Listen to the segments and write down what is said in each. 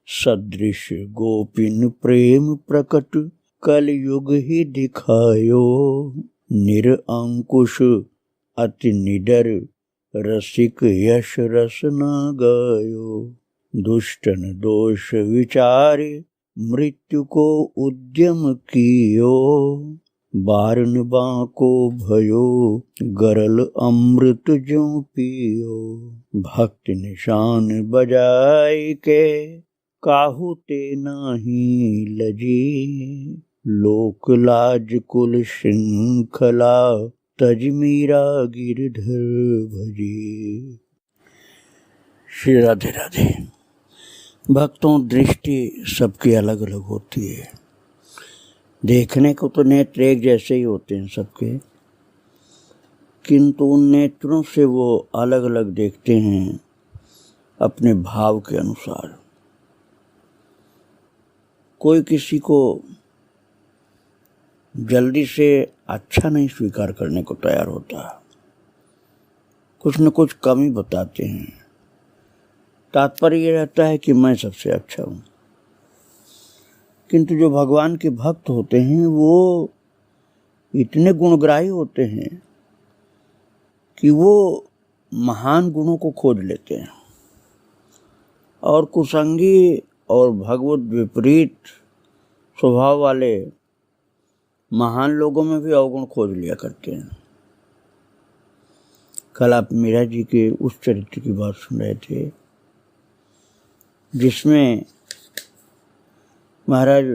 सदृश गोपिन प्रेम प्रकट कलयुग ही दिखायो। निरअंकुश अति निडर रसिक यश रस न गायो। दुष्टन दोष विचारे मृत्यु को उद्यम कियो। बारन बांको भयो गरल अमृत ज्यों पियो। भक्त निशान बजाय के काहू ते नाही लजी। लोक लाज कुल श्रृंखला तज मीरा गिरधर भजी। श्री राधे राधे। भक्तों, दृष्टि सबकी अलग अलग होती है। देखने को तो नेत्र एक जैसे ही होते हैं सबके, किंतु उन नेत्रों से वो अलग अलग देखते हैं अपने भाव के अनुसार। कोई किसी को जल्दी से अच्छा नहीं स्वीकार करने को तैयार होता, कुछ न कुछ कमी बताते हैं। तात्पर्य ये रहता है कि मैं सबसे अच्छा हूँ। किंतु जो भगवान के भक्त होते हैं वो इतने गुणग्राही होते हैं कि वो महान गुणों को खोज लेते हैं और कुसंगी और भगवत विपरीत स्वभाव वाले महान लोगों में भी अवगुण खोज लिया करते हैं। कल आप मीरा जी के उस चरित्र की बात सुन रहे थे जिसमें महाराज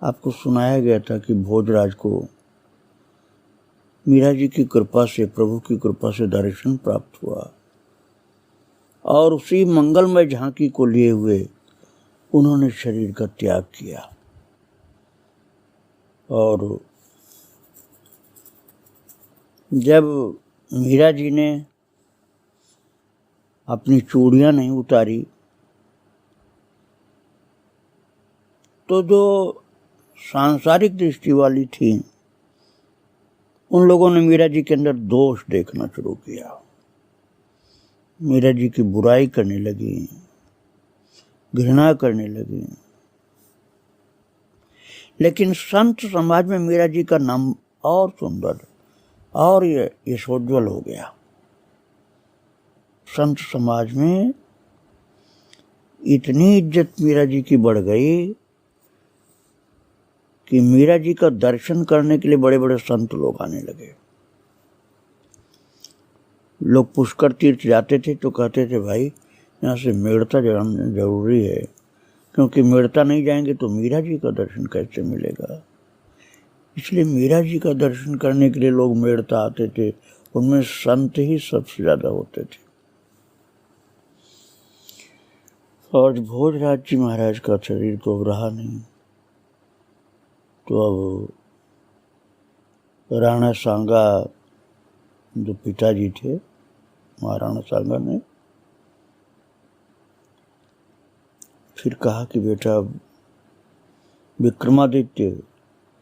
आपको सुनाया गया था कि भोजराज को मीरा जी की कृपा से, प्रभु की कृपा से दर्शन प्राप्त हुआ और उसी मंगलमय झांकी को लिए हुए उन्होंने शरीर का त्याग किया। और जब मीरा जी ने अपनी चूड़ियां नहीं उतारी तो जो सांसारिक दृष्टि वाली थी उन लोगों ने मीरा जी के अंदर दोष देखना शुरू किया। मीरा जी की बुराई करने लगी, घृणा करने लगी। लेकिन संत समाज में मीरा जी का नाम और सुंदर और यशोज्वल हो गया। संत समाज में इतनी इज्जत मीरा जी की बढ़ गई कि मीरा जी का दर्शन करने के लिए बड़े बड़े संत लोग आने लगे। लोग पुष्कर तीर्थ जाते थे तो कहते थे भाई यहाँ से मेड़ता जाना जरूरी है, क्योंकि मेड़ता नहीं जाएंगे तो मीरा जी का दर्शन कैसे मिलेगा। इसलिए मीरा जी का दर्शन करने के लिए लोग मेड़ता आते थे। उनमें संत ही सबसे ज्यादा होते थे। और भोजराज जी महाराज का शरीर तो अब रहा नहीं, तो अब राणा सांगा जो पिताजी थे, महाराणा सांगा ने फिर कहा कि बेटा विक्रमादित्य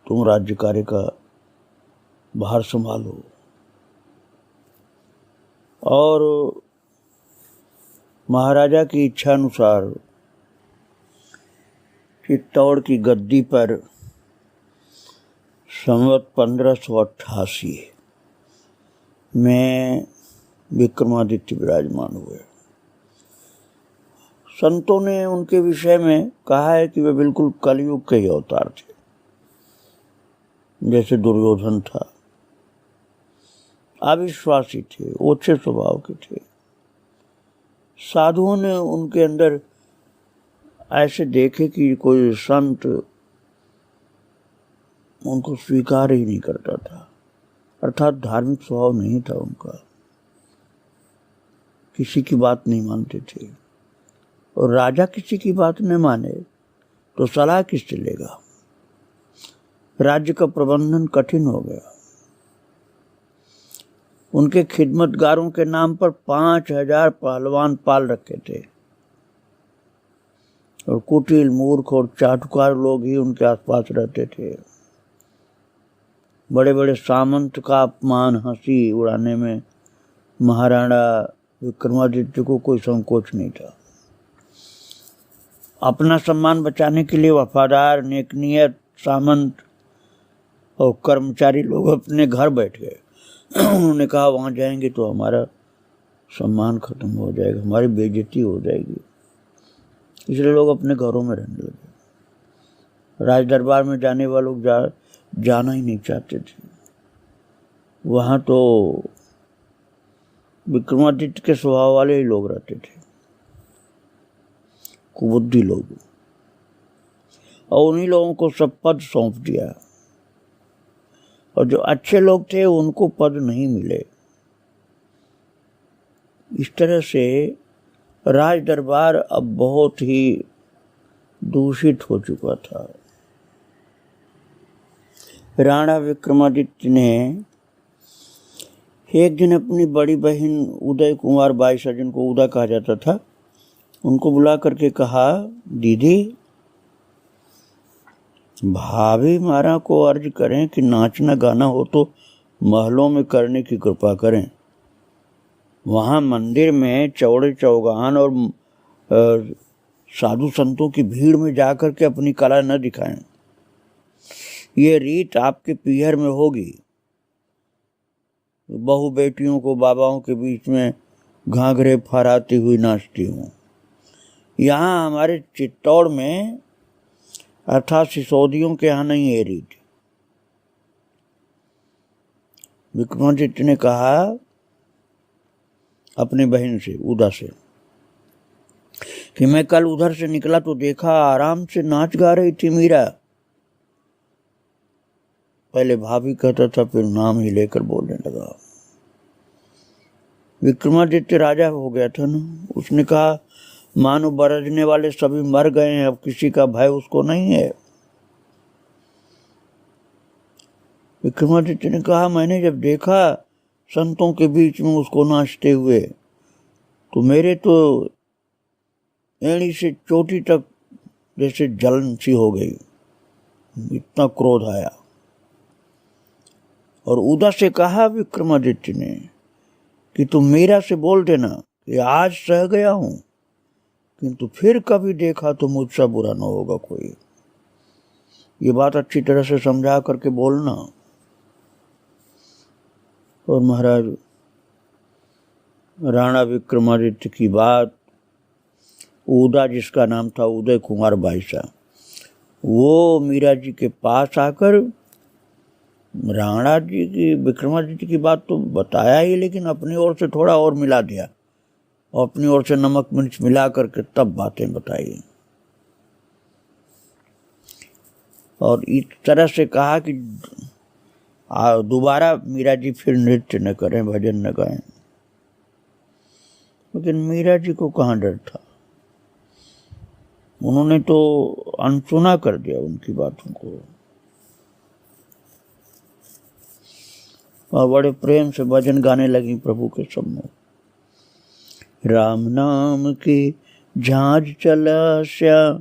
तुम राज्य कार्य का भार संभालो। और महाराजा की इच्छा अनुसार चित्तौड़ की गद्दी पर संवत 1588 में विक्रमादित्य विराजमान हुए। संतों ने उनके विषय में कहा है कि वे बिल्कुल कलयुग के ही अवतार थे, जैसे दुर्योधन था। अविश्वासी थे, ओछे स्वभाव के थे। साधुओं ने उनके अंदर ऐसे देखे कि कोई संत उनको स्वीकार ही नहीं करता था, अर्थात धार्मिक स्वभाव नहीं था उनका, किसी की बात नहीं मानते थे। और राजा किसी की बात न माने तो सलाह किससे लेगा। राज्य का प्रबंधन कठिन हो गया। उनके खिदमतगारों के नाम पर 5000 पहलवान पाल रखे थे और कुटिल, मूर्ख और चाटुकार लोग ही उनके आसपास रहते थे। बड़े बड़े सामंत का अपमान, हंसी उड़ाने में महाराणा विक्रमादित्य को कोई संकोच नहीं था। अपना सम्मान बचाने के लिए वफादार, नेकनियत सामंत और कर्मचारी लोग अपने घर बैठ गए। उन्होंने कहा वहाँ जाएंगे तो हमारा सम्मान खत्म हो जाएगा, हमारी बेइज्जती हो जाएगी, इसलिए लोग अपने घरों में रहने लगे। राज दरबार में जाने वाले लोग जाना ही नहीं चाहते थे। वहाँ तो विक्रमादित्य के स्वभाव वाले ही लोग रहते थे, कुबुद्धि लोग, और उन्हीं लोगों को सब पद सौंप दिया, और जो अच्छे लोग थे उनको पद नहीं मिले। इस तरह से राज दरबार अब बहुत ही दूषित हो चुका था। राणा विक्रमादित्य ने एक दिन अपनी बड़ी बहन उदय कुमार बाई, सजन को उदा कहा जाता था, उनको बुला करके कहा, दीदी भाभी मारा को अर्ज करें कि नाचना गाना हो तो महलों में करने की कृपा करें, वहाँ मंदिर में चौड़े चौगान और साधु संतों की भीड़ में जाकर के अपनी कला न दिखाएं। ये रीत आपके पीहर में होगी। बहू बेटियों को बाबाओं के बीच में घाघरे फहराती हुई नाचती हूँ। यहाँ हमारे चित्तौड़ में अर्थात सिसोदियों के यहाँ नहीं है रीत। विक्रमादित्य ने कहा अपनी बहन से, उदा से, कि मैं कल उधर से निकला तो देखा आराम से नाच गा रही थी मीरा। पहले भाभी कहता था, फिर नाम ही लेकर बोलने लगा। विक्रमादित्य राजा हो गया था ना, उसने कहा मानो बरसने वाले सभी मर गए हैं, अब किसी का भय उसको नहीं है। विक्रमादित्य ने कहा, मैंने जब देखा संतों के बीच में उसको नाचते हुए तो मेरे तो एड़ी से चोटी तक जैसे जलन सी हो गई, इतना क्रोध आया। और उदा से कहा विक्रमादित्य ने कि तुम मीरा से बोल देना कि आज सह गया हूं, किंतु फिर कभी देखा तो मुझसे बुरा न होगा कोई। ये बात अच्छी तरह से समझा करके बोलना। और महाराज राणा विक्रमादित्य की बात, उदा जिसका नाम था उदय कुमार बाईसा, वो मीरा जी के पास आकर राणा जी की विक्रमादित्य की बात तो बताया ही, लेकिन अपनी ओर से थोड़ा और मिला दिया और अपनी ओर से नमक मिर्च मिला करके तब बातें बताई। और इस तरह से कहा कि दोबारा मीरा जी फिर नृत्य न करें, भजन न गाएं। लेकिन मीरा जी को कहाँ डर था, उन्होंने तो अनसुना कर दिया उनकी बातों को, और बड़े प्रेम से भजन गाने लगी प्रभु के सम्मुख। राम नाम की झांझ चला श्या,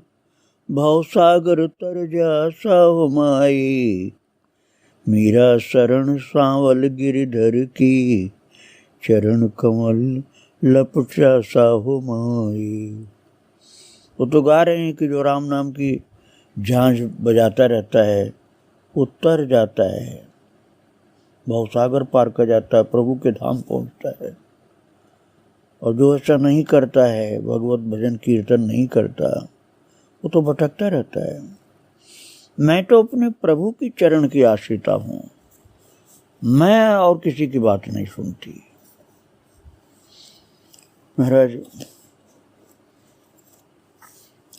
भव सागर तर जा साव माई, मीरा शरण सांवल गिरधर की, चरण कमल लपटा साहो माई। वो तो गा रहे हैं कि जो राम नाम की झांझ बजाता रहता है वो तर जाता है, भवसागर पार कर जाता है, प्रभु के धाम पहुंचता है। और जो ऐसा नहीं करता है, भगवत भजन कीर्तन नहीं करता, वो तो भटकता रहता है। मैं तो अपने प्रभु की चरण की आश्रिता हूं, मैं और किसी की बात नहीं सुनती। महाराज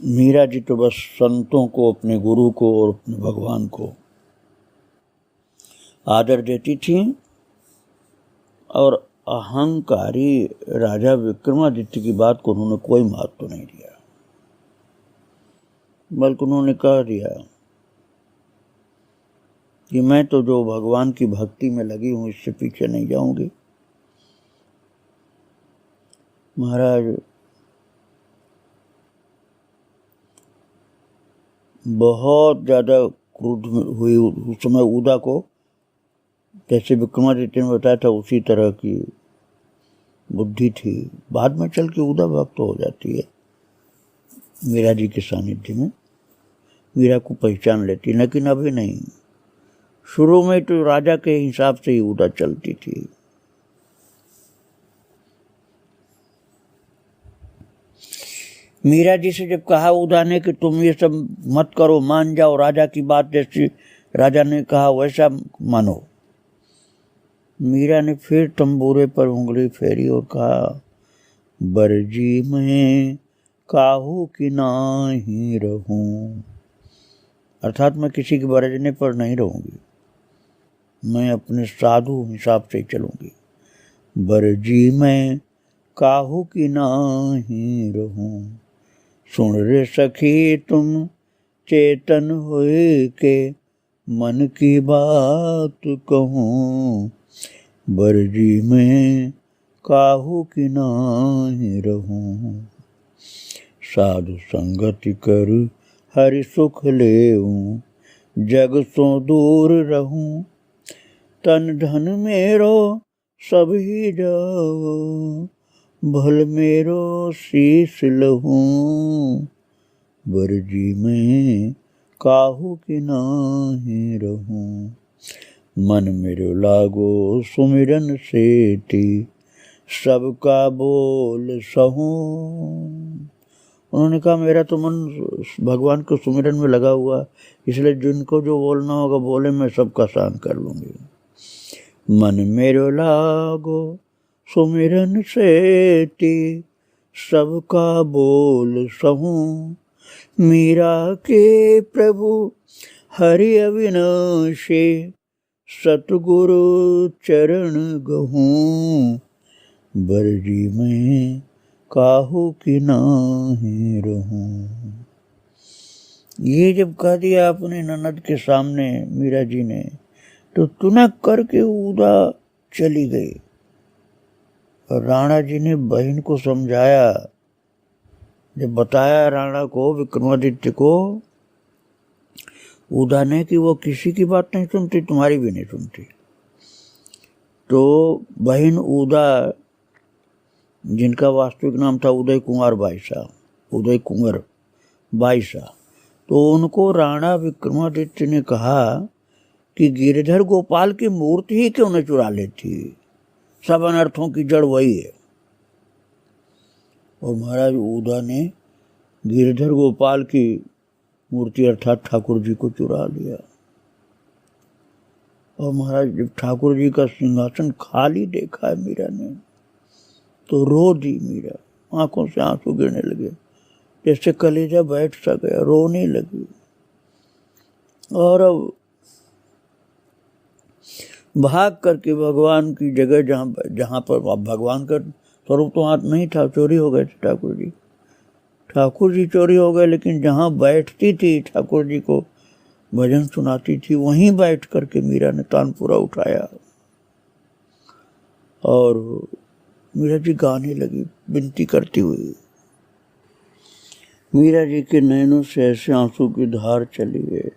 मीरा जी तो बस संतों को, अपने गुरु को और अपने भगवान को आदर देती थी, और अहंकारी राजा विक्रमादित्य की बात को उन्होंने कोई महत्व नहीं दिया, बल्कि उन्होंने कह दिया कि मैं तो जो भगवान की भक्ति में लगी हूं इससे पीछे नहीं जाऊंगी। महाराज बहुत ज्यादा क्रुद्ध हुई उस समय उदा को, जैसे विक्रमादित्य ने बताया था उसी तरह की बुद्धि थी। बाद में चल के उदा भक्त हो जाती है, मीरा जी के सानिध्य में मीरा को पहचान लेती, लेकिन अभी नहीं। शुरू में तो राजा के हिसाब से ही उदा चलती थी। मीरा जी से जब कहा उदा ने कि तुम ये सब मत करो, मान जाओ, राजा की बात जैसी राजा ने कहा वैसा मानो। मीरा ने फिर तंबूरे पर उंगली फेरी और कहा, बरजी मैं काहू की नाही रहूं, अर्थात मैं किसी के बरजने पर नहीं रहूंगी, मैं अपने साधु हिसाब से चलूंगी। बरजी मैं काहू की नाही रहूं, सुन रे सखी तुम चेतन होए के मन की बात कहूं, बरजी में काहू की नाही रहूं, साधु संगति कर हरि सुख लेऊं, जग सो दूर रहूं, तन धन मेरो सब ही जाओ, भल मेरो शीश लहूं, बरजी में काहू की नाही रहूं, मन मेरो लागो सुमिरन सेती, सबका बोल सहूं। उन्होंने कहा मेरा तो मन भगवान के सुमिरन में लगा हुआ, इसलिए जिनको जो बोलना होगा बोले, मैं सबका सहन कर लूंगी। मन मेरो लागो सुमिरन सेती, सबका बोल सहूं, मीरा के प्रभु हरि अविनाशी, सतगुरु चरण गहूं, बरजी में काहू की नाही रहूं। ये जब कह दिया अपने ननद के सामने मीरा जी ने, तो तुनक करके उदा चली गई। और राणा जी ने बहन को समझाया, जब बताया राणा को, विक्रमादित्य को, उदा ने कि वो किसी की बात नहीं सुनती, तुम्हारी भी नहीं सुनती। तो बहन उदा, जिनका वास्तविक नाम था उदय कुमार बाईसा, उदय कुंवर बाईसा, तो उनको राणा विक्रमादित्य ने कहा कि गिरधर गोपाल की मूर्ति ही क्यों न चुरा लेती, सब अनर्थों की जड़ वही है। और महाराज उदा ने गिरधर गोपाल की मूर्ति अर्थात ठाकुर जी को चुरा लिया। और महाराज जब ठाकुर जी का सिंहासन खाली देखा है मीरा ने, तो रो दी मीरा, आंखों से आंसू गिरने लगे, जैसे कलेजा बैठ सा गया, रोने लगी। और अब भाग करके भगवान की जगह, जहाँ पर भगवान का स्वरूप तो हाथ नहीं था, चोरी हो गए थे ठाकुर जी चोरी हो गए, लेकिन जहाँ बैठती थी ठाकुर जी को भजन सुनाती थी, वहीं बैठ करके मीरा ने तानपुरा उठाया और मीरा जी गाने लगी विनती करती हुई। मीरा जी के नैनों से ऐसे आंसू की धार चली गई,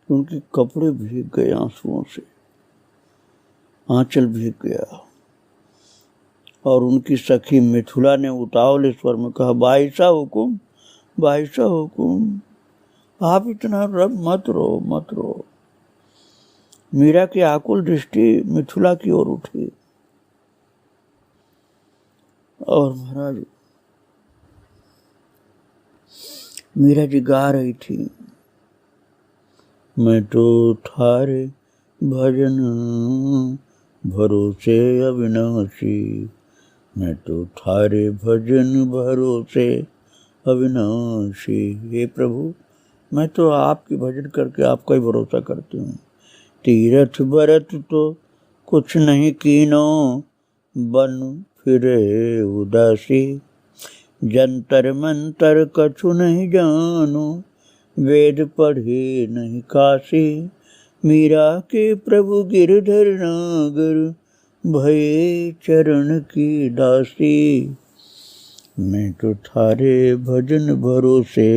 उनके कपड़े भीग गए आंसुओं से, आंचल भीग गया। और उनकी सखी मिथुला ने उतावले स्वर में कहा, बाईसा हुकुम, बाईसा हुकुम, आप इतना रब मत रो। मीरा की आकुल दृष्टि मिथुला की ओर उठी। और महाराज मीरा जी गा रही थी, मैं तो थारे भजन भरोसे अविनाशी, मैं तो थारे भजन भरोसे अविनाशी। हे प्रभु, मैं तो आपकी भजन करके आपका ही भरोसा करती हूँ। तीरथ बरत तो कुछ नहीं कीनो, बन फिरे उदासी, जंतर मंतर कछु नहीं जानो, वेद पढ़े नहीं काशी। मीरा के प्रभु गिरधर नागर, भये चरण की दासी, मैं तो थारे भजन भरोसे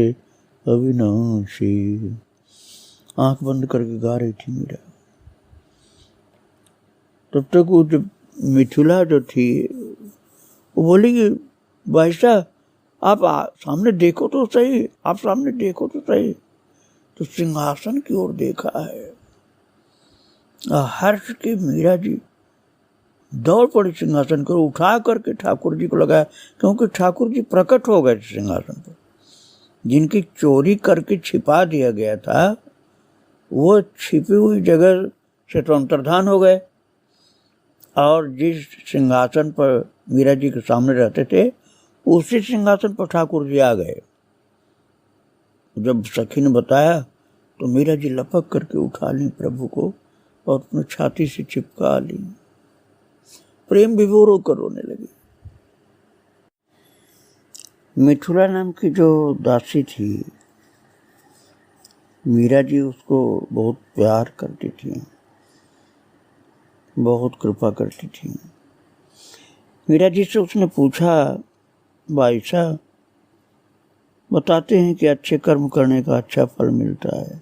अविनाशी। आंख बंद करके गा रही थी मीरा। तब तक वो जब मिथुला जो थी वो बोली कि भाई साहब आप सामने देखो तो सही, आप सामने देखो तो सही। तो सिंहासन की ओर देखा है। हर्ष के मीरा जी दौड़ पड़ी सिंहासन को उठा करके ठाकुर जी को लगाया, क्योंकि ठाकुर जी प्रकट हो गए सिंहासन पर। जिनकी चोरी करके छिपा दिया गया था वो छिपी हुई जगह से तो अंतर्धान हो गए, और जिस सिंहासन पर मीरा जी के सामने रहते थे उसी सिंहासन पर ठाकुर जी आ गए। जब सखी ने बताया तो मीरा जी लपक करके उठा ली प्रभु को और अपने छाती से चिपका ली, प्रेम विभोर होकर रोने लगी। मिथुला नाम की जो दासी थी, मीरा जी उसको बहुत प्यार करती थी, बहुत कृपा करती थी। मीरा जी से उसने पूछा, भाई साहब बताते हैं कि अच्छे कर्म करने का अच्छा फल मिलता है,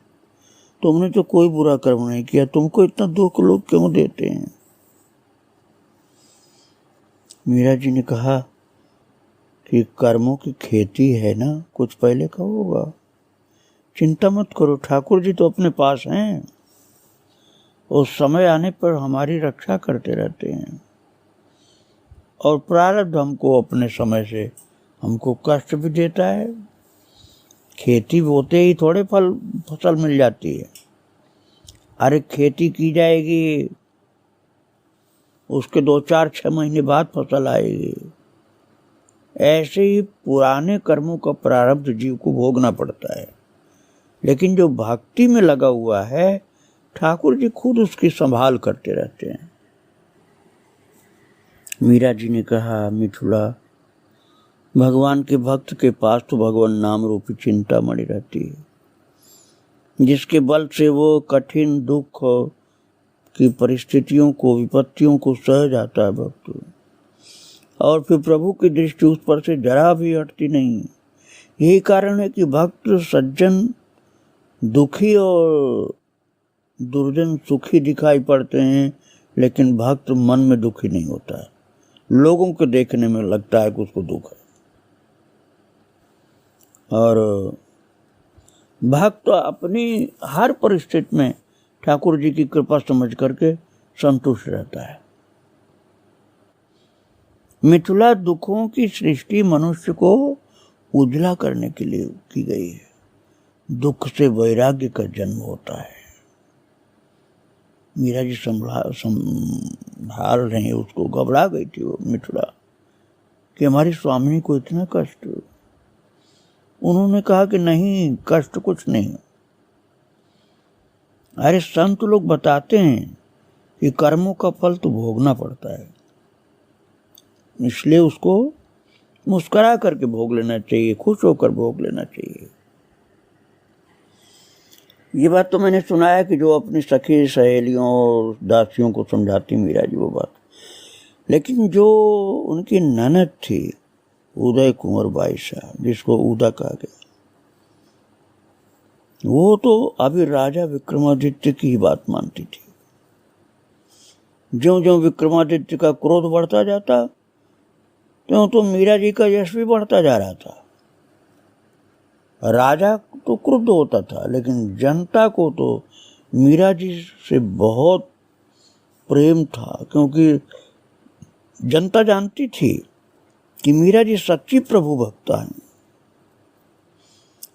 तुमने तो कोई बुरा कर्म नहीं किया, तुमको इतना दुख लोग क्यों देते हैं? मीरा जी ने कहा कि कर्मों की खेती है ना, कुछ पहले का होगा, चिंता मत करो, ठाकुर जी तो अपने पास हैं, उस समय आने पर हमारी रक्षा करते रहते हैं, और प्रारब्ध हमको अपने समय से हमको कष्ट भी देता है। खेती बोते ही थोड़े फसल मिल जाती है, अरे खेती की जाएगी, उसके 2-4-6 महीने बाद फसल आएगी। ऐसे ही पुराने कर्मों का प्रारब्ध जीव को भोगना पड़ता है, लेकिन जो भक्ति में लगा हुआ है ठाकुर जी खुद उसकी संभाल करते रहते हैं। मीरा जी ने कहा, मिथुला भगवान के भक्त के पास तो भगवान नाम रूपी चिंतामणि रहती है, जिसके बल से वो कठिन दुख की परिस्थितियों को, विपत्तियों को सह जाता है भक्त, और फिर प्रभु की दृष्टि उस पर से जरा भी हटती नहीं। यही कारण है कि भक्त सज्जन दुखी और दुर्जन सुखी दिखाई पड़ते हैं, लेकिन भक्त मन में दुखी नहीं होता है, लोगों को देखने में लगता है कि उसको दुख है। और भक्त अपनी हर परिस्थिति में ठाकुर जी की कृपा समझ करके संतुष्ट रहता है। मिथुला दुखों की सृष्टि मनुष्य को उजला करने के लिए की गई है, दुख से वैराग्य का जन्म होता है। मीरा जी संभाल रहे, उसको घबरा गई थी वो मिथुला कि हमारी स्वामिनी को इतना कष्ट। उन्होंने कहा कि नहीं, कष्ट कुछ नहीं। अरे संत लोग बताते हैं कि कर्मों का फल तो भोगना पड़ता है, इसलिए उसको मुस्कुरा करके भोग लेना चाहिए, खुश होकर भोग लेना चाहिए। ये बात तो मैंने सुना है कि जो अपनी सखी सहेलियों और दासियों को समझाती मीरा जी वो बात, लेकिन जो उनकी ननद थी उदय कुंवर बाई साहब, जिसको उदा कहा गया, वो तो अभी राजा विक्रमादित्य की ही बात मानती थी। ज्यों ज्यों विक्रमादित्य का क्रोध बढ़ता जाता त्यों तो मीरा जी का यश भी बढ़ता जा रहा था। राजा तो क्रुद्ध होता था, लेकिन जनता को तो मीरा जी से बहुत प्रेम था, क्योंकि जनता जानती थी कि मीरा जी सच्ची प्रभु भक्ता हैं,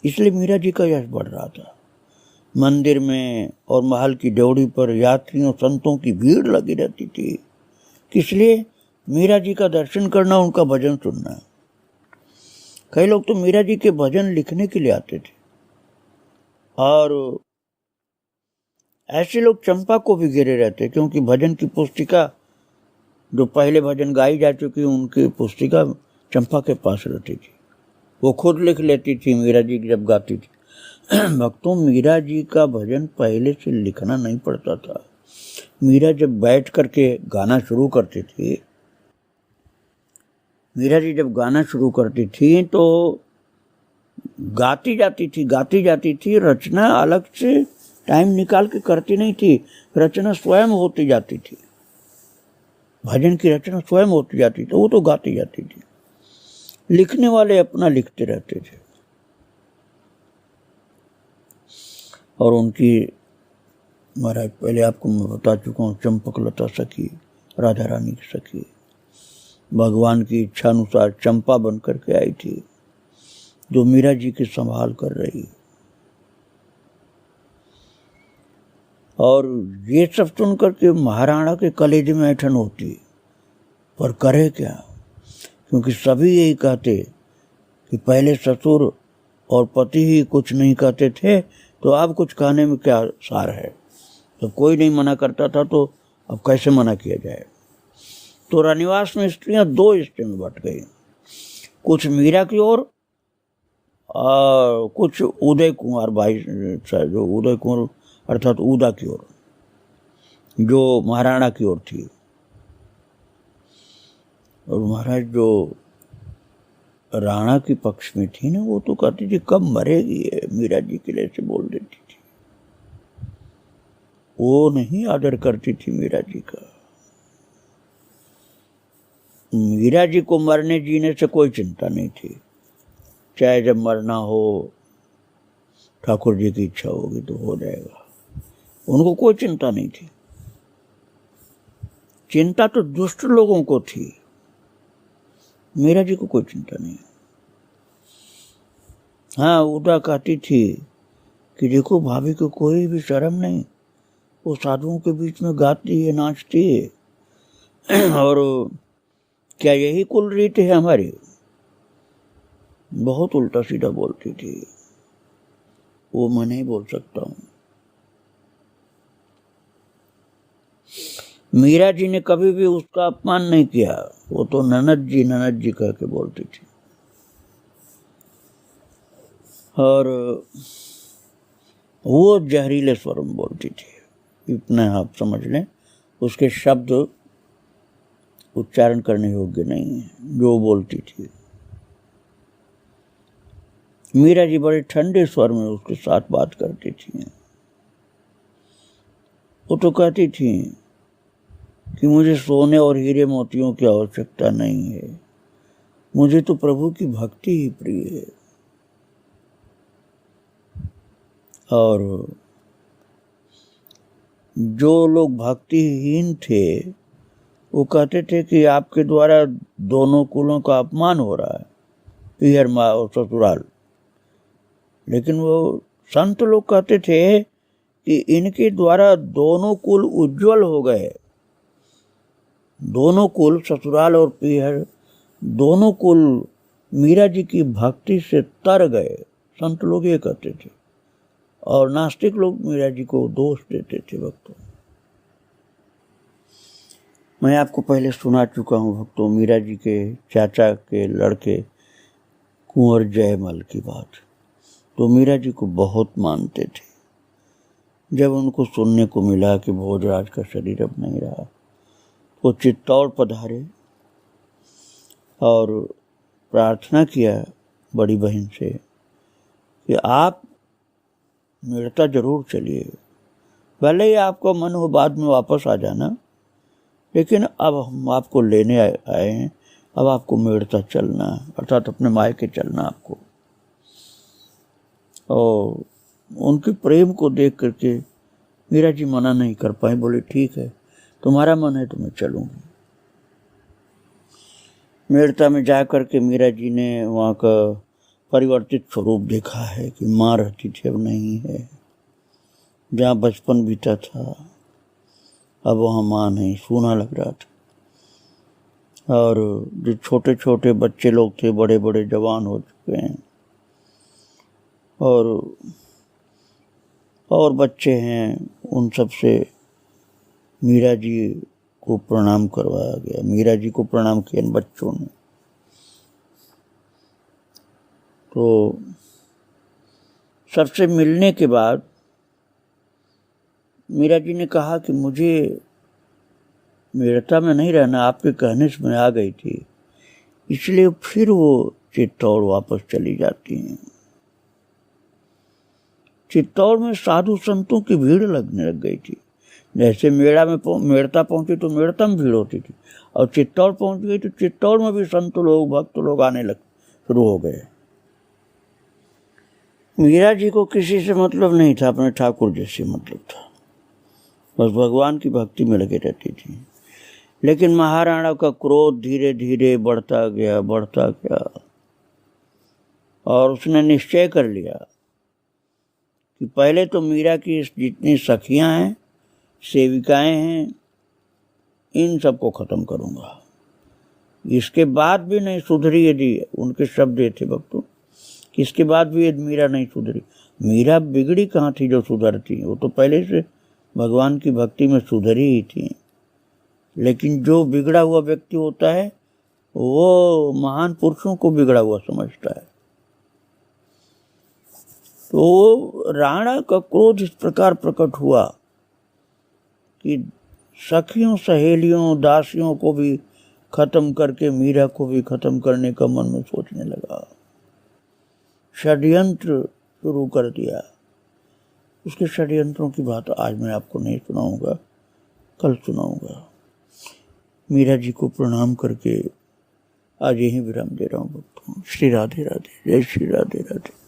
इसलिए मीरा जी का यश बढ़ रहा था। मंदिर में और महल की ड्योढ़ी पर यात्रियों संतों की भीड़ लगी रहती थी, इसलिए मीरा जी का दर्शन करना, उनका भजन सुनना। कई लोग तो मीरा जी के भजन लिखने के लिए आते थे, और ऐसे लोग चंपा को भी घेरे रहते, क्योंकि भजन की पुस्तिका, जो पहले भजन गाई जा चुकी उनकी पुस्तिका चंपा के पास रहती थी, वो खुद लिख लेती थी मीरा जी जब गाती थी। भक्तों, मीरा जी का भजन पहले से लिखना नहीं पड़ता था। मीरा जब बैठ करके गाना शुरू करती थी, मीरा जी जब गाना शुरू करती थी तो गाती जाती थी। रचना अलग से टाइम निकाल के करती नहीं थी, रचना स्वयं होती जाती थी, भजन की रचना स्वयं होती जाती थी, वो तो गाती जाती थी। लिखने वाले अपना लिखते रहते थे। और उनकी महाराज पहले आपको मैं बता चुका हूँ, चंपकलता सखी, राधा रानी की सखी, भगवान की इच्छा अनुसार चंपा बन करके आई थी, जो मीरा जी की संभाल कर रही। और ये सब सुन करके महाराणा के कलेजे में ऐंठन होती, पर करे क्या, क्योंकि सभी यही कहते कि पहले ससुर और पति ही कुछ नहीं कहते थे, तो अब कुछ कहने में क्या सार है। तो कोई नहीं मना करता था, तो अब कैसे मना किया जाए। तो रनिवास में स्त्रियां दो हिस्से में बट गई, कुछ मीरा की ओर और कुछ उदय कुमार भाई, जो उदय कुमार अर्थात उदा की ओर, जो महाराणा की ओर थी। और महाराज जो राणा के पक्ष में थी ना, वो तो कहती थी कब मरेगी ये, मीरा जी के लिए से बोल देती थी। वो नहीं आदर करती थी मीरा जी का। मीरा जी को मरने जीने से कोई चिंता नहीं थी, चाहे जब मरना हो ठाकुर जी की इच्छा होगी तो हो जाएगा, उनको कोई चिंता नहीं थी। चिंता तो दुष्ट लोगों को थी, मीरा जी को कोई चिंता नहीं। हाँ, उदा कहती थी कि देखो भाभी को कोई भी शर्म नहीं, वो साधुओं के बीच में गाती है, नाचती है, और क्या यही कुल रीत है हमारी। बहुत उल्टा सीधा बोलती थी, वो मैं नहीं बोल सकता हूँ। मीरा जी ने कभी भी उसका अपमान नहीं किया, वो तो ननद जी कह के बोलती थी। और वो जहरीले स्वर में बोलती थी, इतना आप समझ लें, उसके शब्द उच्चारण करने योग्य नहीं है जो बोलती थी। मीरा जी बड़े ठंडे स्वर में उसके साथ बात करती थी। वो तो कहती थी कि मुझे सोने और हीरे मोतियों की आवश्यकता नहीं है, मुझे तो प्रभु की भक्ति ही प्रिय है। और जो लोग भक्तिहीन थे वो कहते थे कि आपके द्वारा दोनों कुलों का अपमान हो रहा है, पीहर माँ और ससुराल। लेकिन वो संत लोग कहते थे कि इनके द्वारा दोनों कुल उज्जवल हो गए, दोनों कुल ससुराल और पीहर दोनों कुल मीरा जी की भक्ति से तर गए, संत लोग ये कहते थे। और नास्तिक लोग मीरा जी को दोष देते थे भक्तों। मैं आपको पहले सुना चुका हूँ भक्तों, मीरा जी के चाचा के लड़के कुंवर जयमल की बात। तो मीरा जी को बहुत मानते थे। जब उनको सुनने को मिला कि भोजराज का शरीर अब नहीं रहा, वो चित्तौड़ पधारे और प्रार्थना किया बड़ी बहन से कि आप मेड़ता जरूर चलिए, भले ही आपको मन हो बाद में वापस आ जाना, लेकिन अब हम आपको लेने आए हैं, अब आपको मेड़ता चलना, अर्थात अपने मायके चलना आपको। और उनके प्रेम को देख करके मीरा जी मना नहीं कर पाए, बोले ठीक है तुम्हारा मन है तो मैं चलूँगी। मेड़ता में जा करके मीरा जी ने वहाँ का परिवर्तित स्वरूप देखा है कि माँ रहती थी अब नहीं है, जहाँ बचपन बीता था अब वहाँ माँ नहीं, सूना लग रहा था। और जो छोटे छोटे बच्चे लोग थे बड़े बड़े जवान हो चुके हैं, और बच्चे हैं, उन सब से मीरा जी को प्रणाम करवाया गया। मीरा जी को प्रणाम किया इन बच्चों ने। तो सबसे मिलने के बाद मीरा जी ने कहा कि मुझे मेड़ता में नहीं रहना, आपके कहने से मैं आ गई थी, इसलिए फिर वो चित्तौड़ वापस चली जाती हैं। चित्तौड़ में साधु संतों की भीड़ लगने लग गई थी। जैसे मेड़ता पहुंची तो मेड़ता में भीड़ होती थी, और चित्तौड़ पहुंच गई तो चित्तौड़ में भी संत लोग भक्त लोग आने शुरू हो गए। मीरा जी को किसी से मतलब नहीं था, अपने ठाकुर जी से मतलब था, बस भगवान की भक्ति में लगे रहती थी। लेकिन महाराणा का क्रोध धीरे धीरे बढ़ता गया और उसने निश्चय कर लिया कि पहले तो मीरा की जितनी सखियां हैं, सेविकाएं हैं, इन सबको खत्म करूंगा। इसके बाद भी नहीं सुधरी, यदि उनके शब्द ये थे भक्तों, कि इसके बाद भी यदि मीरा नहीं सुधरी। मीरा बिगड़ी कहाँ थी जो सुधरती, वो तो पहले से भगवान की भक्ति में सुधरी ही थी। लेकिन जो बिगड़ा हुआ व्यक्ति होता है वो महान पुरुषों को बिगड़ा हुआ समझता है। तो राणा का क्रोध इस प्रकार प्रकट हुआ कि सखियों, सहेलियों, दासियों को भी खत्म करके मीरा को भी खत्म करने का मन में सोचने लगा। षड्यंत्र शुरू कर दिया। उसके षड्यंत्रों की बात आज मैं आपको नहीं सुनाऊंगा, कल सुनाऊंगा। मीरा जी को प्रणाम करके आज यहीं विराम दे रहा हूँ भक्तों। श्री राधे राधे, जय श्री राधे राधे।